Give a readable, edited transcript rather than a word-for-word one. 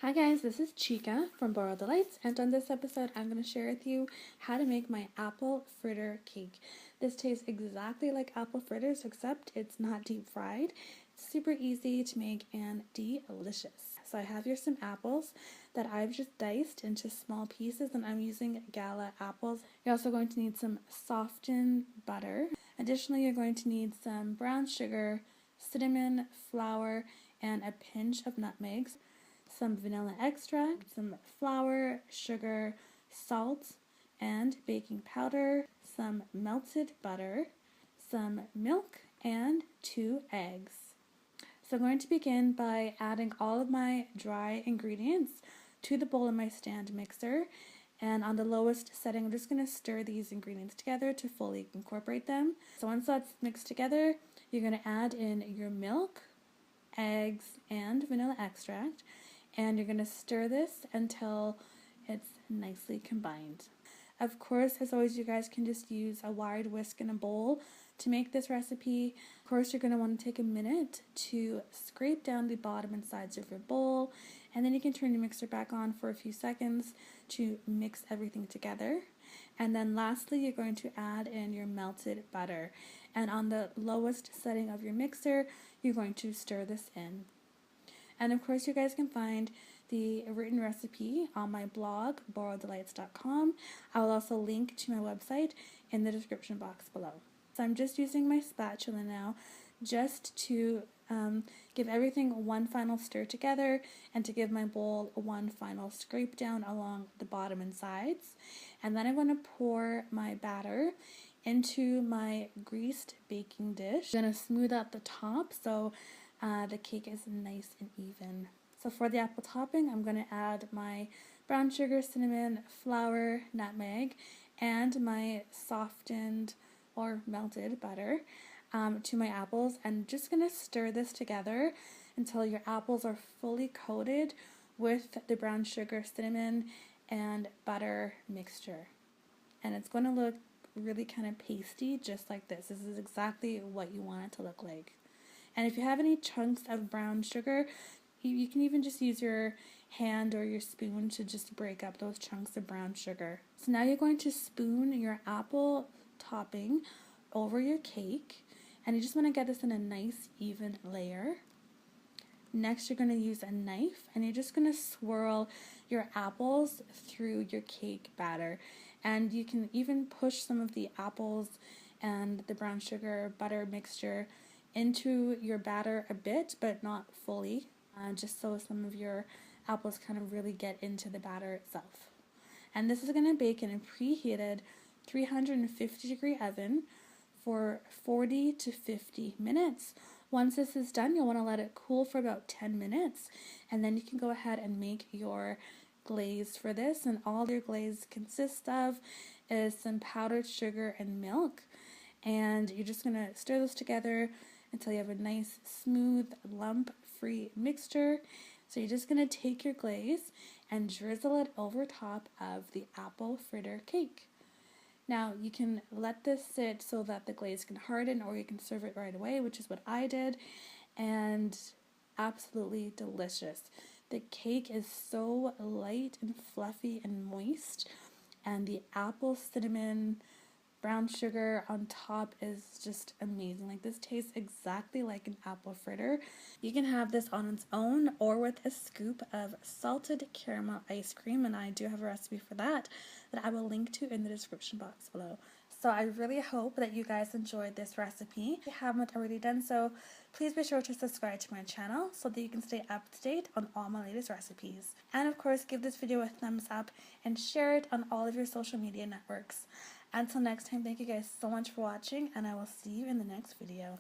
Hi guys, this is Chica from Borrow Delights, and on this episode I'm going to share with you how to make my apple fritter cake. This tastes exactly like apple fritters, except it's not deep fried. It's super easy to make and delicious. So I have here some apples that I've just diced into small pieces, and I'm using Gala Apples. You're also going to need some softened butter. Additionally, you're going to need some brown sugar, cinnamon, flour, and a pinch of nutmegs, some vanilla extract, some flour, sugar, salt, and baking powder, some melted butter, some milk, and 2 eggs. So I'm going to begin by adding all of my dry ingredients to the bowl in my stand mixer. And on the lowest setting, I'm just going to stir these ingredients together to fully incorporate them. So once that's mixed together, you're going to add in your milk, eggs, and vanilla extract. And you're going to stir this until it's nicely combined. Of course, as always, you guys can just use a wide whisk in a bowl to make this recipe. Of course, you're going to want to take a minute to scrape down the bottom and sides of your bowl, and then you can turn your mixer back on for a few seconds to mix everything together. And then lastly, you're going to add in your melted butter. And on the lowest setting of your mixer, you're going to stir this in. And of course, you guys can find the written recipe on my blog, borrowdelights.com. I will also link to my website in the description box below. So I'm just using my spatula now just to give everything one final stir together and to give my bowl one final scrape down along the bottom and sides. And then I'm going to pour my batter into my greased baking dish. I'm going to smooth out the top so the cake is nice and even. So for the apple topping, I'm going to add my brown sugar, cinnamon, flour, nutmeg, and my softened or melted butter to my apples, and just going to stir this together until your apples are fully coated with the brown sugar, cinnamon, and butter mixture. And it's going to look really kind of pasty, just like this. This is exactly what you want it to look like. And if you have any chunks of brown sugar, you can even just use your hand or your spoon to just break up those chunks of brown sugar. So now you're going to spoon your apple topping over your cake, and you just want to get this in a nice even layer. Next, you're going to use a knife, and you're just going to swirl your apples through your cake batter. And you can even push some of the apples and the brown sugar butter mixture into your batter a bit, but not fully, just so some of your apples kind of really get into the batter itself. And this is going to bake in a preheated 350-degree oven for 40 to 50 minutes. Once this is done, you'll want to let it cool for about 10 minutes, and then you can go ahead and make your glaze for this. And all your glaze consists of is some powdered sugar and milk, and you're just going to stir those together until you have a nice, smooth, lump-free mixture. So you're just going to take your glaze and drizzle it over top of the apple fritter cake. Now, you can let this sit so that the glaze can harden, or you can serve it right away, which is what I did, and absolutely delicious. The cake is so light and fluffy and moist, and the apple, cinnamon, brown sugar on top is just amazing. Like, this tastes exactly like an apple fritter. You can have this on its own or with a scoop of salted caramel ice cream, and I do have a recipe for that I will link to in the description box below. So I really hope that you guys enjoyed this recipe. If you haven't already done so, please be sure to subscribe to my channel so that you can stay up to date on all my latest recipes. And of course, give this video a thumbs up and share it on all of your social media networks. Until next time, thank you guys so much for watching, and I will see you in the next video.